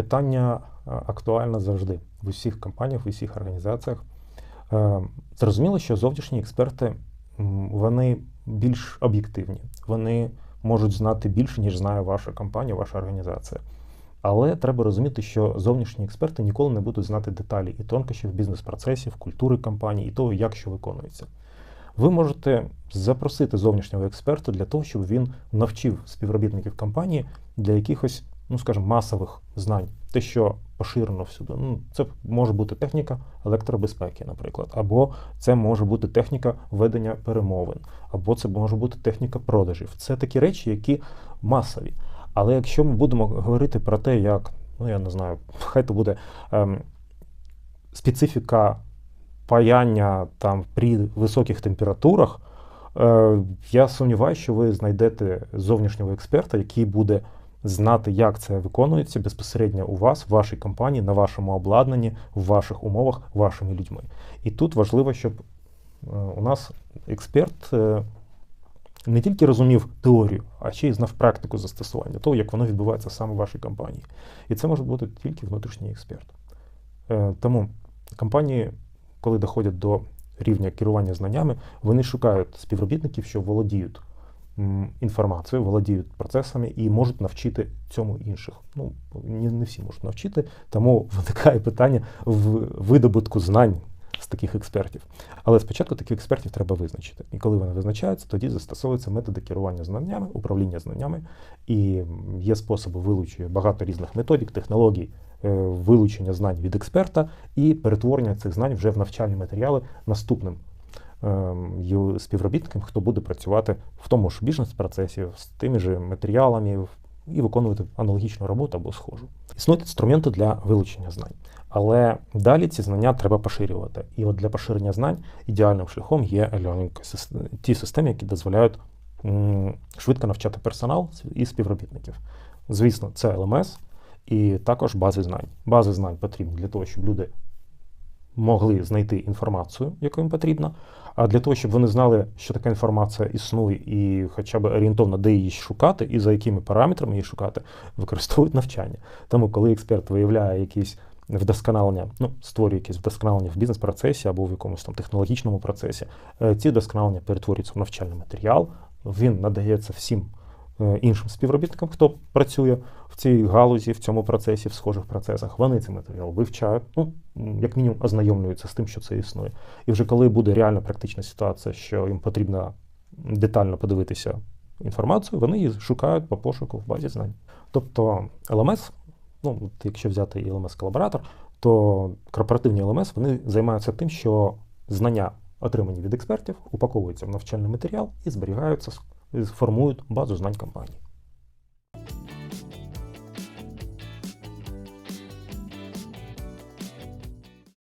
питання актуальне завжди в усіх компаніях, в усіх організаціях. Зрозуміло, що зовнішні експерти, вони більш об'єктивні, вони можуть знати більше, ніж знає ваша компанія, ваша організація. Але треба розуміти, що зовнішні експерти ніколи не будуть знати деталі і тонкощів бізнес-процесів, культури компанії і того, як що виконується. Ви можете запросити зовнішнього експерта для того, щоб він навчив співробітників компанії для якихось, скажімо, масових знань. Те, що поширено всюди. Це може бути техніка електробезпеки, наприклад, або це може бути техніка ведення перемовин, або це може бути техніка продажів. Це такі речі, які масові. Але якщо ми будемо говорити про те, як, я не знаю, хай то буде специфіка паяння там при високих температурах, я сумніваюся, що ви знайдете зовнішнього експерта, який буде знати, як це виконується безпосередньо у вас, в вашій компанії, на вашому обладнанні, в ваших умовах, вашими людьми. І тут важливо, щоб у нас експерт не тільки розумів теорію, а ще й знав практику застосування, того, як воно відбувається саме в вашій компанії. І це може бути тільки внутрішній експерт. Тому компанії, коли доходять до рівня керування знаннями, вони шукають співробітників, що володіють інформацією, володіють процесами і можуть навчити цьому інших. Не всі можуть навчити, тому виникає питання в видобутку знань з таких експертів. Але спочатку таких експертів треба визначити. І коли вони визначаються, тоді застосовуються методи керування знаннями, управління знаннями. І є способи вилучення, багато різних методик, технологій, вилучення знань від експерта і перетворення цих знань вже в навчальні матеріали наступним співробітникам, хто буде працювати в тому ж бізнес-процесі, з тими ж матеріалами і виконувати аналогічну роботу або схожу. Існують інструменти для вилучення знань. Але далі ці знання треба поширювати. І от для поширення знань ідеальним шляхом є ті системи, які дозволяють швидко навчати персонал і співробітників. Звісно, це LMS і також бази знань. Бази знань потрібні для того, щоб люди могли знайти інформацію, яку їм потрібно, а для того, щоб вони знали, що така інформація існує і хоча б орієнтовно, де її шукати і за якими параметрами її шукати, використовують навчання. Тому, коли експерт виявляє якісь вдосконалення, створює якісь вдосконалення в бізнес-процесі або в якомусь там технологічному процесі, ці вдосконалення перетворюються в навчальний матеріал, він надається всім іншим співробітникам, хто працює в цій галузі, в цьому процесі, в схожих процесах. Вони цей матеріал вивчають, як мінімум ознайомлюються з тим, що це існує. І вже коли буде реальна практична ситуація, що їм потрібно детально подивитися інформацію, вони її шукають по пошуку в базі знань. Тобто LMS, якщо взяти і LMS-колаборатор, то корпоративні LMS, вони займаються тим, що знання, отримані від експертів, упаковуються в навчальний матеріал і зберігаються, формують базу знань компанії.